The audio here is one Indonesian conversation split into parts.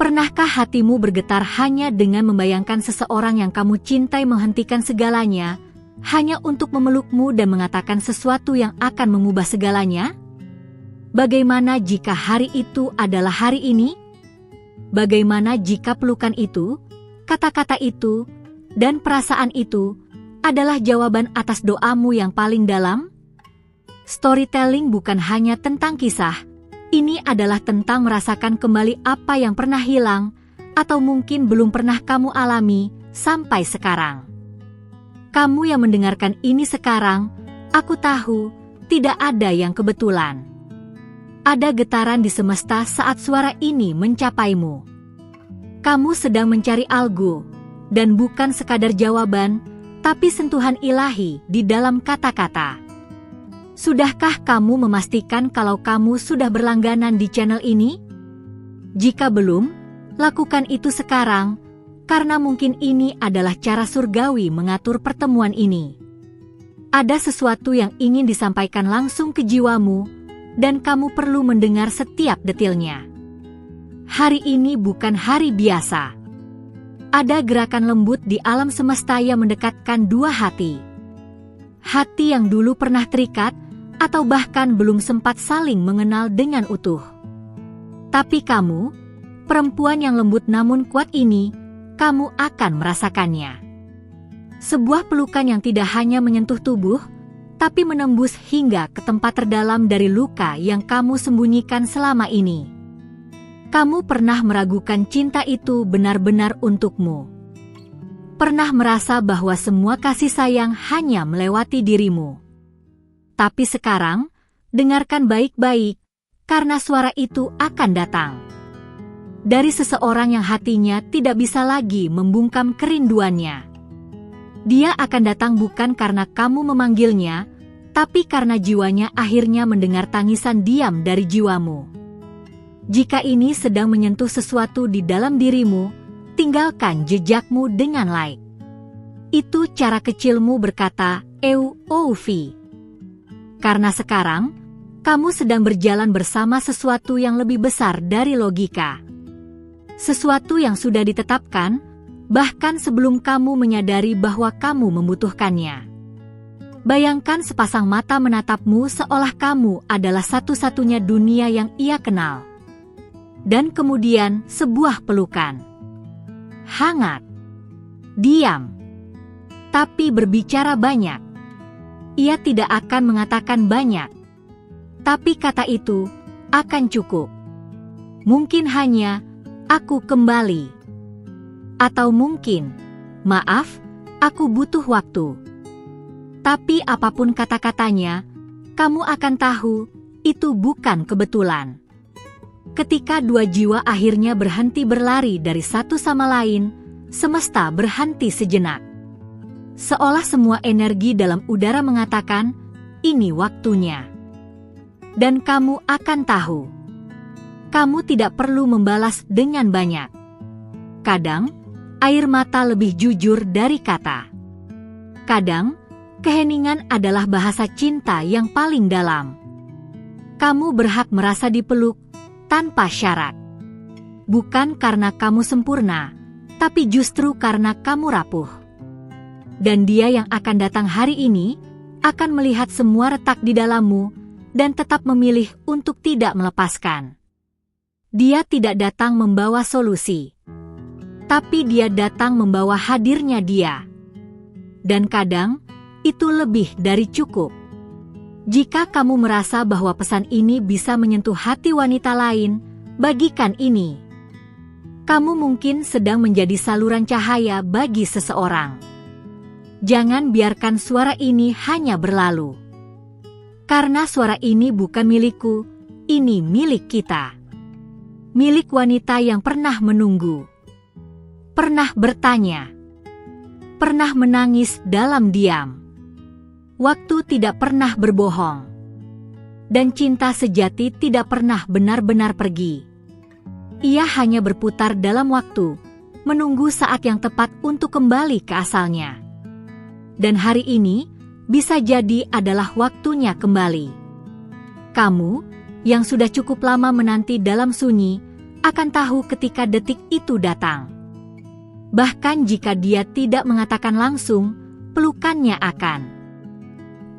Pernahkah hatimu bergetar hanya dengan membayangkan seseorang yang kamu cintai menghentikan segalanya, hanya untuk memelukmu dan mengatakan sesuatu yang akan mengubah segalanya? Bagaimana jika hari itu adalah hari ini? Bagaimana jika pelukan itu, kata-kata itu, dan perasaan itu adalah jawaban atas doamu yang paling dalam? Storytelling bukan hanya tentang kisah. Ini adalah tentang merasakan kembali apa yang pernah hilang, atau mungkin belum pernah kamu alami sampai sekarang. Kamu yang mendengarkan ini sekarang, aku tahu, tidak ada yang kebetulan. Ada getaran di semesta saat suara ini mencapaimu. Kamu sedang mencari algo, dan bukan sekadar jawaban, tapi sentuhan ilahi di dalam kata-kata. Sudahkah kamu memastikan kalau kamu sudah berlangganan di channel ini? Jika belum, lakukan itu sekarang, karena mungkin ini adalah cara surgawi mengatur pertemuan ini. Ada sesuatu yang ingin disampaikan langsung ke jiwamu, dan kamu perlu mendengar setiap detilnya. Hari ini bukan hari biasa. Ada gerakan lembut di alam semesta yang mendekatkan dua hati. Hati yang dulu pernah terikat, atau bahkan belum sempat saling mengenal dengan utuh. Tapi kamu, perempuan yang lembut namun kuat ini, kamu akan merasakannya. Sebuah pelukan yang tidak hanya menyentuh tubuh, tapi menembus hingga ke tempat terdalam dari luka yang kamu sembunyikan selama ini. Kamu pernah meragukan cinta itu benar-benar untukmu. Pernah merasa bahwa semua kasih sayang hanya melewati dirimu. Tapi sekarang, dengarkan baik-baik, karena suara itu akan datang. Dari seseorang yang hatinya tidak bisa lagi membungkam kerinduannya. Dia akan datang bukan karena kamu memanggilnya, tapi karena jiwanya akhirnya mendengar tangisan diam dari jiwamu. Jika ini sedang menyentuh sesuatu di dalam dirimu, tinggalkan jejakmu dengan like. Itu cara kecilmu berkata, "Eu-ou-vi." Karena sekarang, kamu sedang berjalan bersama sesuatu yang lebih besar dari logika. Sesuatu yang sudah ditetapkan, bahkan sebelum kamu menyadari bahwa kamu membutuhkannya. Bayangkan sepasang mata menatapmu seolah kamu adalah satu-satunya dunia yang ia kenal. Dan kemudian sebuah pelukan. Hangat. Diam. Tapi berbicara banyak. Ia tidak akan mengatakan banyak. Tapi kata itu akan cukup. Mungkin hanya, "Aku kembali." Atau mungkin, "Maaf, aku butuh waktu." Tapi apapun kata-katanya, kamu akan tahu, itu bukan kebetulan. Ketika dua jiwa akhirnya berhenti berlari dari satu sama lain, semesta berhenti sejenak. Seolah semua energi dalam udara mengatakan, ini waktunya. Dan kamu akan tahu. Kamu tidak perlu membalas dengan banyak. Kadang, air mata lebih jujur dari kata. Kadang, keheningan adalah bahasa cinta yang paling dalam. Kamu berhak merasa dipeluk tanpa syarat. Bukan karena kamu sempurna, tapi justru karena kamu rapuh. Dan dia yang akan datang hari ini, akan melihat semua retak di dalammu, dan tetap memilih untuk tidak melepaskan. Dia tidak datang membawa solusi. Tapi dia datang membawa hadirnya dia. Dan kadang, itu lebih dari cukup. Jika kamu merasa bahwa pesan ini bisa menyentuh hati wanita lain, bagikan ini. Kamu mungkin sedang menjadi saluran cahaya bagi seseorang. Jangan biarkan suara ini hanya berlalu. Karena suara ini bukan milikku, ini milik kita. Milik wanita yang pernah menunggu. Pernah bertanya. Pernah menangis dalam diam. Waktu tidak pernah berbohong. Dan cinta sejati tidak pernah benar-benar pergi. Ia hanya berputar dalam waktu, menunggu saat yang tepat untuk kembali ke asalnya. Dan hari ini, bisa jadi adalah waktunya kembali. Kamu, yang sudah cukup lama menanti dalam sunyi, akan tahu ketika detik itu datang. Bahkan jika dia tidak mengatakan langsung, pelukannya akan.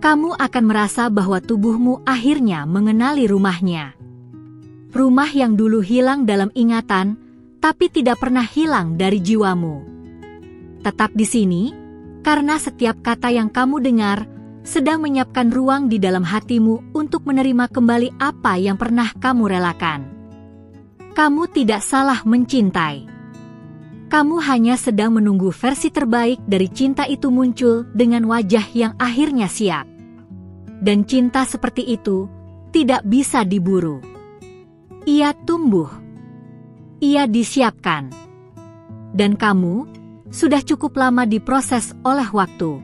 Kamu akan merasa bahwa tubuhmu akhirnya mengenali rumahnya. Rumah yang dulu hilang dalam ingatan, tapi tidak pernah hilang dari jiwamu. Tetap di sini, karena setiap kata yang kamu dengar sedang menyiapkan ruang di dalam hatimu untuk menerima kembali apa yang pernah kamu relakan. Kamu tidak salah mencintai. Kamu hanya sedang menunggu versi terbaik dari cinta itu muncul dengan wajah yang akhirnya siap. Dan cinta seperti itu tidak bisa diburu. Ia tumbuh. Ia disiapkan. Dan kamu sudah cukup lama diproses oleh waktu.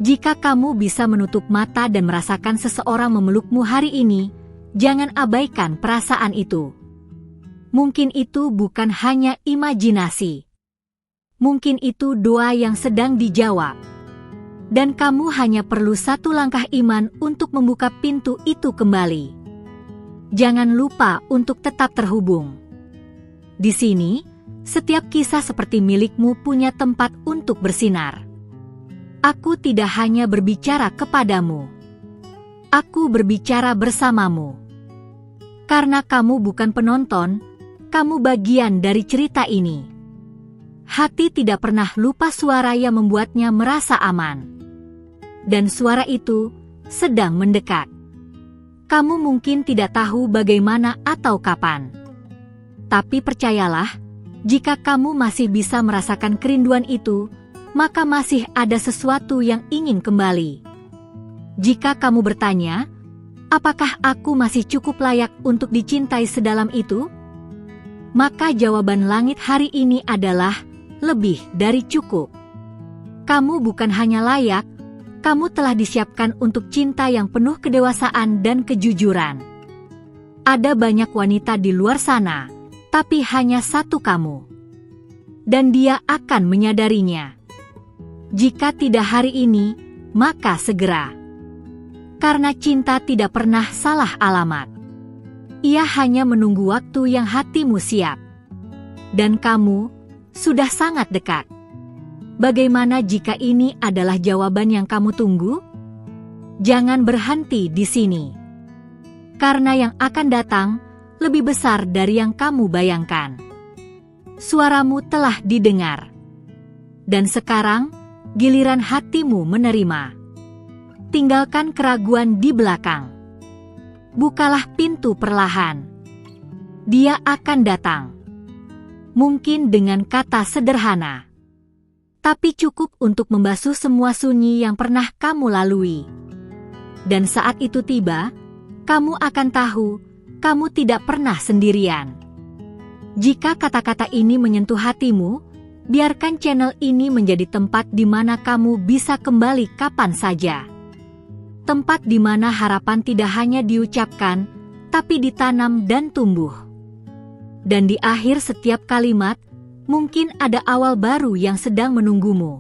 Jika kamu bisa menutup mata dan merasakan seseorang memelukmu hari ini, jangan abaikan perasaan itu. Mungkin itu bukan hanya imajinasi. Mungkin itu doa yang sedang dijawab. Dan kamu hanya perlu satu langkah iman untuk membuka pintu itu kembali. Jangan lupa untuk tetap terhubung. Di sini, setiap kisah seperti milikmu punya tempat untuk bersinar. Aku tidak hanya berbicara kepadamu. Aku berbicara bersamamu. Karena kamu bukan penonton, kamu bagian dari cerita ini. Hati tidak pernah lupa suara yang membuatnya merasa aman. Dan suara itu sedang mendekat. Kamu mungkin tidak tahu bagaimana atau kapan. Tapi percayalah, jika kamu masih bisa merasakan kerinduan itu, maka masih ada sesuatu yang ingin kembali. Jika kamu bertanya, apakah aku masih cukup layak untuk dicintai sedalam itu? Maka jawaban langit hari ini adalah lebih dari cukup. Kamu bukan hanya layak, kamu telah disiapkan untuk cinta yang penuh kedewasaan dan kejujuran. Ada banyak wanita di luar sana, tapi hanya satu kamu. Dan dia akan menyadarinya. Jika tidak hari ini, maka segera. Karena cinta tidak pernah salah alamat. Ia hanya menunggu waktu yang hatimu siap. Dan kamu sudah sangat dekat. Bagaimana jika ini adalah jawaban yang kamu tunggu? Jangan berhenti di sini. Karena yang akan datang lebih besar dari yang kamu bayangkan. Suaramu telah didengar. Dan sekarang, giliran hatimu menerima. Tinggalkan keraguan di belakang. Bukalah pintu perlahan. Dia akan datang. Mungkin dengan kata sederhana. Tapi cukup untuk membasuh semua sunyi yang pernah kamu lalui. Dan saat itu tiba, kamu akan tahu, kamu tidak pernah sendirian. Jika kata-kata ini menyentuh hatimu, biarkan channel ini menjadi tempat di mana kamu bisa kembali kapan saja. Tempat di mana harapan tidak hanya diucapkan, tapi ditanam dan tumbuh. Dan di akhir setiap kalimat, mungkin ada awal baru yang sedang menunggumu.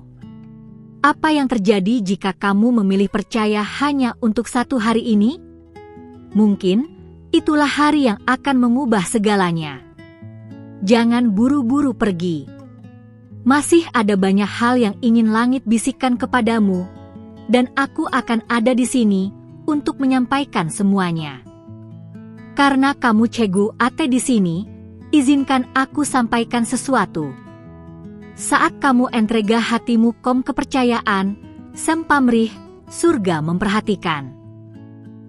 Apa yang terjadi jika kamu memilih percaya hanya untuk satu hari ini? Mungkin, itulah hari yang akan mengubah segalanya. Jangan buru-buru pergi. Masih ada banyak hal yang ingin langit bisikkan kepadamu, dan aku akan ada di sini untuk menyampaikan semuanya. Karena kamu cegu ate di sini, izinkan aku sampaikan sesuatu. Saat kamu entrega hatimu kom kepercayaan, sempamrih, surga memperhatikan.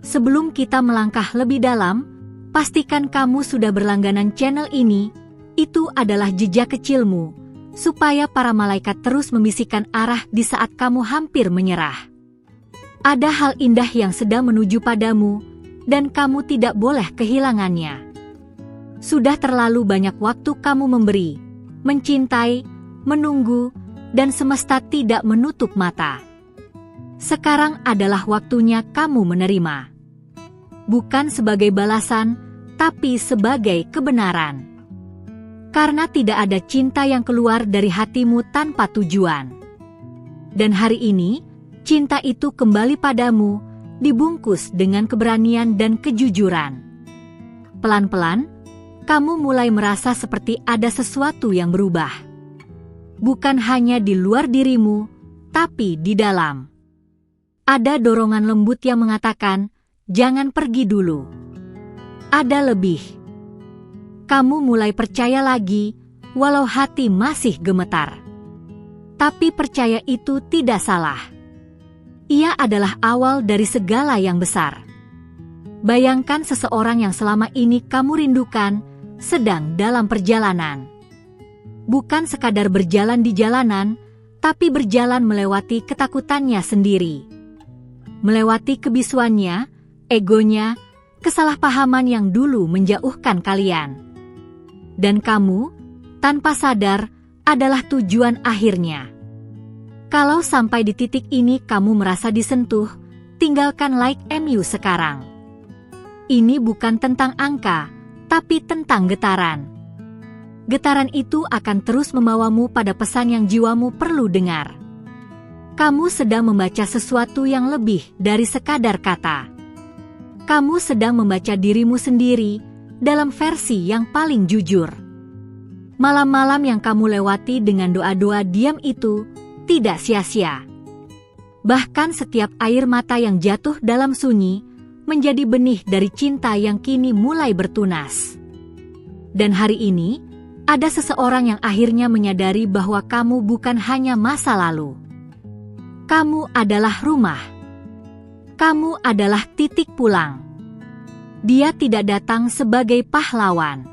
Sebelum kita melangkah lebih dalam, pastikan kamu sudah berlangganan channel ini, itu adalah jejak kecilmu, supaya para malaikat terus membisikkan arah di saat kamu hampir menyerah. Ada hal indah yang sedang menuju padamu, dan kamu tidak boleh kehilangannya. Sudah terlalu banyak waktu kamu memberi, mencintai, menunggu, dan semesta tidak menutup mata. Sekarang adalah waktunya kamu menerima. Bukan sebagai balasan, tapi sebagai kebenaran. Karena tidak ada cinta yang keluar dari hatimu tanpa tujuan. Dan hari ini, cinta itu kembali padamu, dibungkus dengan keberanian dan kejujuran. Pelan-pelan, kamu mulai merasa seperti ada sesuatu yang berubah. Bukan hanya di luar dirimu, tapi di dalam. Ada dorongan lembut yang mengatakan, jangan pergi dulu. Ada lebih. Kamu mulai percaya lagi, walau hati masih gemetar. Tapi percaya itu tidak salah. Ia adalah awal dari segala yang besar. Bayangkan seseorang yang selama ini kamu rindukan, sedang dalam perjalanan. Bukan sekadar berjalan di jalanan, tapi berjalan melewati ketakutannya sendiri. Melewati kebisuannya, egonya, kesalahpahaman yang dulu menjauhkan kalian. Dan kamu, tanpa sadar, adalah tujuan akhirnya. Kalau sampai di titik ini kamu merasa disentuh, tinggalkan like MU sekarang. Ini bukan tentang angka, tapi tentang getaran. Getaran itu akan terus membawamu pada pesan yang jiwamu perlu dengar. Kamu sedang membaca sesuatu yang lebih dari sekadar kata. Kamu sedang membaca dirimu sendiri dalam versi yang paling jujur. Malam-malam yang kamu lewati dengan doa-doa diam itu tidak sia-sia. Bahkan setiap air mata yang jatuh dalam sunyi menjadi benih dari cinta yang kini mulai bertunas. Dan hari ini, ada seseorang yang akhirnya menyadari bahwa kamu bukan hanya masa lalu. Kamu adalah rumah. Kamu adalah titik pulang. Dia tidak datang sebagai pahlawan,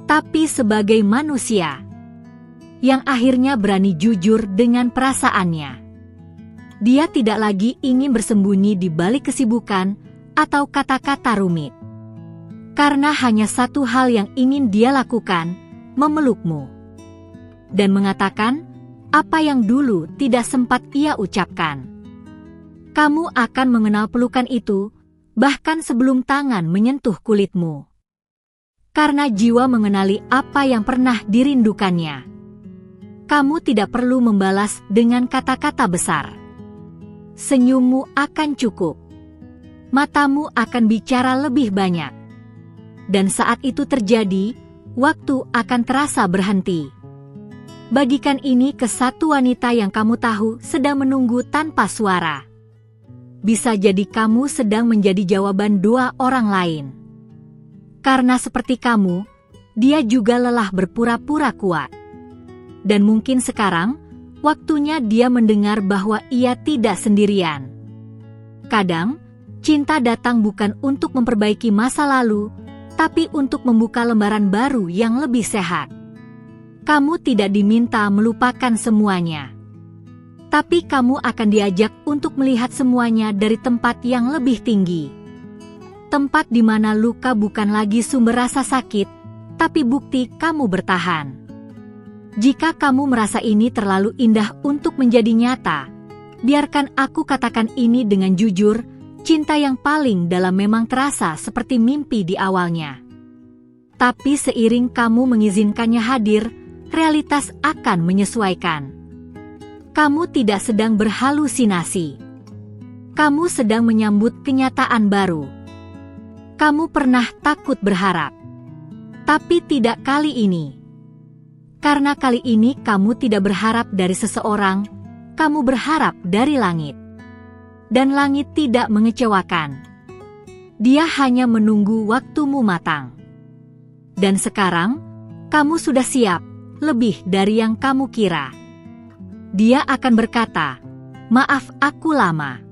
tapi sebagai manusia yang akhirnya berani jujur dengan perasaannya. Dia tidak lagi ingin bersembunyi di balik kesibukan atau kata-kata rumit. Karena hanya satu hal yang ingin dia lakukan, memelukmu. Dan mengatakan apa yang dulu tidak sempat ia ucapkan. Kamu akan mengenal pelukan itu, bahkan sebelum tangan menyentuh kulitmu. Karena jiwa mengenali apa yang pernah dirindukannya. Kamu tidak perlu membalas dengan kata-kata besar. Senyummu akan cukup. Matamu akan bicara lebih banyak. Dan saat itu terjadi, waktu akan terasa berhenti. Bagikan ini ke satu wanita yang kamu tahu sedang menunggu tanpa suara. Bisa jadi kamu sedang menjadi jawaban doa orang lain. Karena seperti kamu, dia juga lelah berpura-pura kuat. Dan mungkin sekarang, waktunya dia mendengar bahwa ia tidak sendirian. Kadang, cinta datang bukan untuk memperbaiki masa lalu, tapi untuk membuka lembaran baru yang lebih sehat. Kamu tidak diminta melupakan semuanya. Tapi kamu akan diajak untuk melihat semuanya dari tempat yang lebih tinggi. Tempat di mana luka bukan lagi sumber rasa sakit, tapi bukti kamu bertahan. Jika kamu merasa ini terlalu indah untuk menjadi nyata, biarkan aku katakan ini dengan jujur, cinta yang paling dalam memang terasa seperti mimpi di awalnya. Tapi seiring kamu mengizinkannya hadir, realitas akan menyesuaikan. Kamu tidak sedang berhalusinasi. Kamu sedang menyambut kenyataan baru. Kamu pernah takut berharap. Tapi tidak kali ini. Karena kali ini kamu tidak berharap dari seseorang, kamu berharap dari langit. Dan langit tidak mengecewakan. Dia hanya menunggu waktumu matang. Dan sekarang, kamu sudah siap, lebih dari yang kamu kira. Dia akan berkata, maaf aku lama.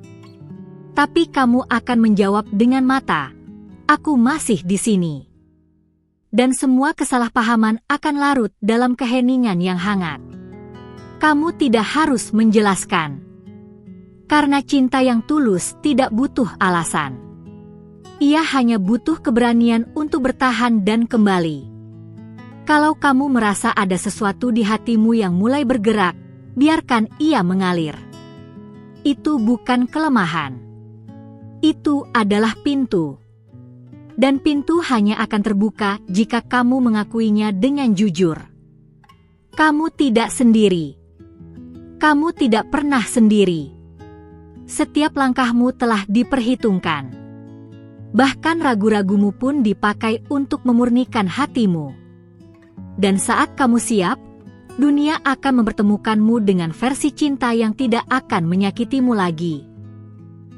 Tapi kamu akan menjawab dengan mata, aku masih di sini. Dan semua kesalahpahaman akan larut dalam keheningan yang hangat. Kamu tidak harus menjelaskan. Karena cinta yang tulus tidak butuh alasan. Ia hanya butuh keberanian untuk bertahan dan kembali. Kalau kamu merasa ada sesuatu di hatimu yang mulai bergerak, biarkan ia mengalir. Itu bukan kelemahan. Itu adalah pintu. Dan pintu hanya akan terbuka jika kamu mengakuinya dengan jujur. Kamu tidak sendiri. Kamu tidak pernah sendiri. Setiap langkahmu telah diperhitungkan. Bahkan ragu-ragumu pun dipakai untuk memurnikan hatimu. Dan saat kamu siap, dunia akan mempertemukanmu dengan versi cinta yang tidak akan menyakitimu lagi.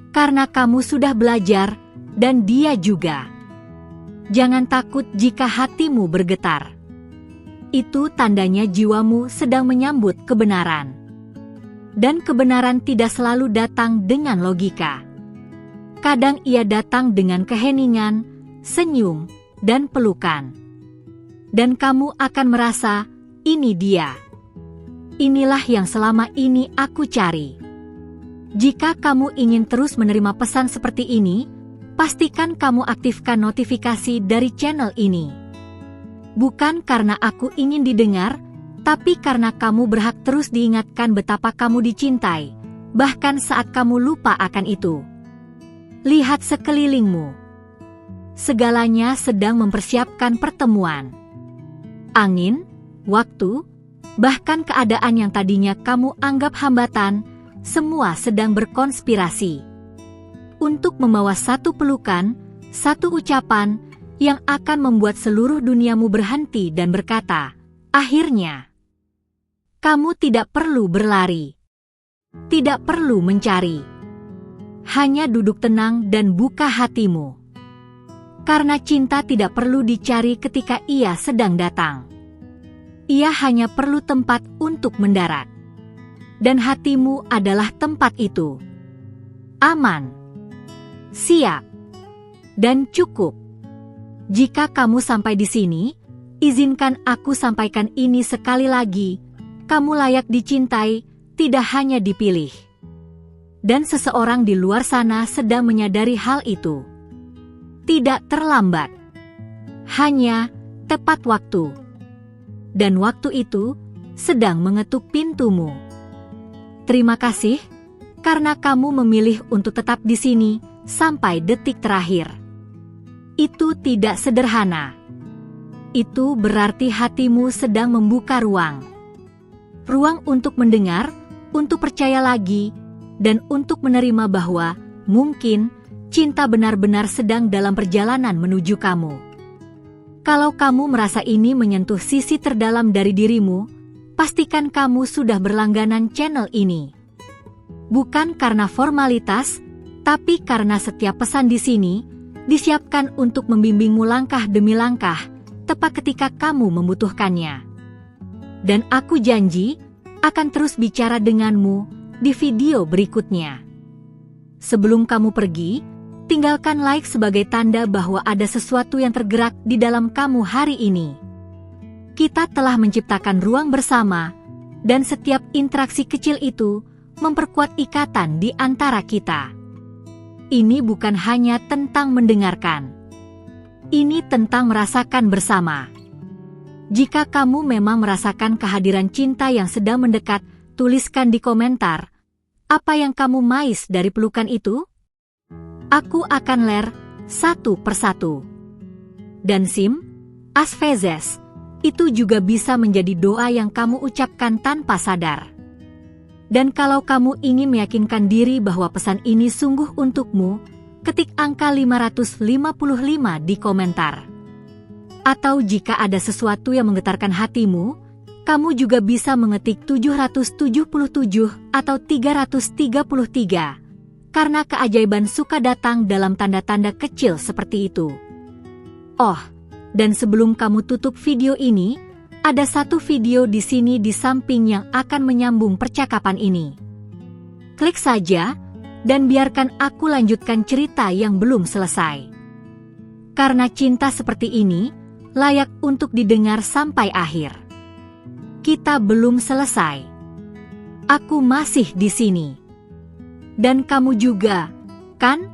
Karena kamu sudah belajar, dan dia juga. Jangan takut jika hatimu bergetar. Itu tandanya jiwamu sedang menyambut kebenaran. Dan kebenaran tidak selalu datang dengan logika. Kadang ia datang dengan keheningan, senyum, dan pelukan. Dan kamu akan merasa, ini dia. Inilah yang selama ini aku cari. Jika kamu ingin terus menerima pesan seperti ini, pastikan kamu aktifkan notifikasi dari channel ini. Bukan karena aku ingin didengar, tapi karena kamu berhak terus diingatkan betapa kamu dicintai, bahkan saat kamu lupa akan itu. Lihat sekelilingmu. Segalanya sedang mempersiapkan pertemuan. Angin, waktu, bahkan keadaan yang tadinya kamu anggap hambatan, semua sedang berkonspirasi untuk membawa satu pelukan, satu ucapan yang akan membuat seluruh duniamu berhenti dan berkata, akhirnya. Kamu tidak perlu berlari. Tidak perlu mencari. Hanya duduk tenang dan buka hatimu. Karena cinta tidak perlu dicari ketika ia sedang datang. Ia hanya perlu tempat untuk mendarat. Dan hatimu adalah tempat itu. Aman, siap, dan cukup. Jika kamu sampai di sini, izinkan aku sampaikan ini sekali lagi. Kamu layak dicintai, tidak hanya dipilih. Dan seseorang di luar sana sedang menyadari hal itu. Tidak terlambat. Hanya tepat waktu. Dan waktu itu sedang mengetuk pintumu. Terima kasih, karena kamu memilih untuk tetap di sini sampai detik terakhir. Itu tidak sederhana. Itu berarti hatimu sedang membuka ruang. Ruang untuk mendengar, untuk percaya lagi, dan untuk menerima bahwa mungkin cinta benar-benar sedang dalam perjalanan menuju kamu. Kalau kamu merasa ini menyentuh sisi terdalam dari dirimu, pastikan kamu sudah berlangganan channel ini. Bukan karena formalitas, tapi karena setiap pesan di sini disiapkan untuk membimbingmu langkah demi langkah, tepat ketika kamu membutuhkannya. Dan aku janji akan terus bicara denganmu di video berikutnya. Sebelum kamu pergi, tinggalkan like sebagai tanda bahwa ada sesuatu yang tergerak di dalam kamu hari ini. Kita telah menciptakan ruang bersama, dan setiap interaksi kecil itu memperkuat ikatan di antara kita. Ini bukan hanya tentang mendengarkan. Ini tentang merasakan bersama. Jika kamu memang merasakan kehadiran cinta yang sedang mendekat, tuliskan di komentar, apa yang kamu mais dari pelukan itu? Aku akan ler satu persatu. Dan sim, asvezes, itu juga bisa menjadi doa yang kamu ucapkan tanpa sadar. Dan kalau kamu ingin meyakinkan diri bahwa pesan ini sungguh untukmu, ketik angka 555 di komentar. Atau jika ada sesuatu yang menggetarkan hatimu, kamu juga bisa mengetik 777 atau 333, karena keajaiban suka datang dalam tanda-tanda kecil seperti itu. Oh, dan sebelum kamu tutup video ini, ada satu video di sini di samping yang akan menyambung percakapan ini. Klik saja, dan biarkan aku lanjutkan cerita yang belum selesai. Karena cinta seperti ini, layak untuk didengar sampai akhir. Kita belum selesai. Aku masih di sini. Dan kamu juga, kan?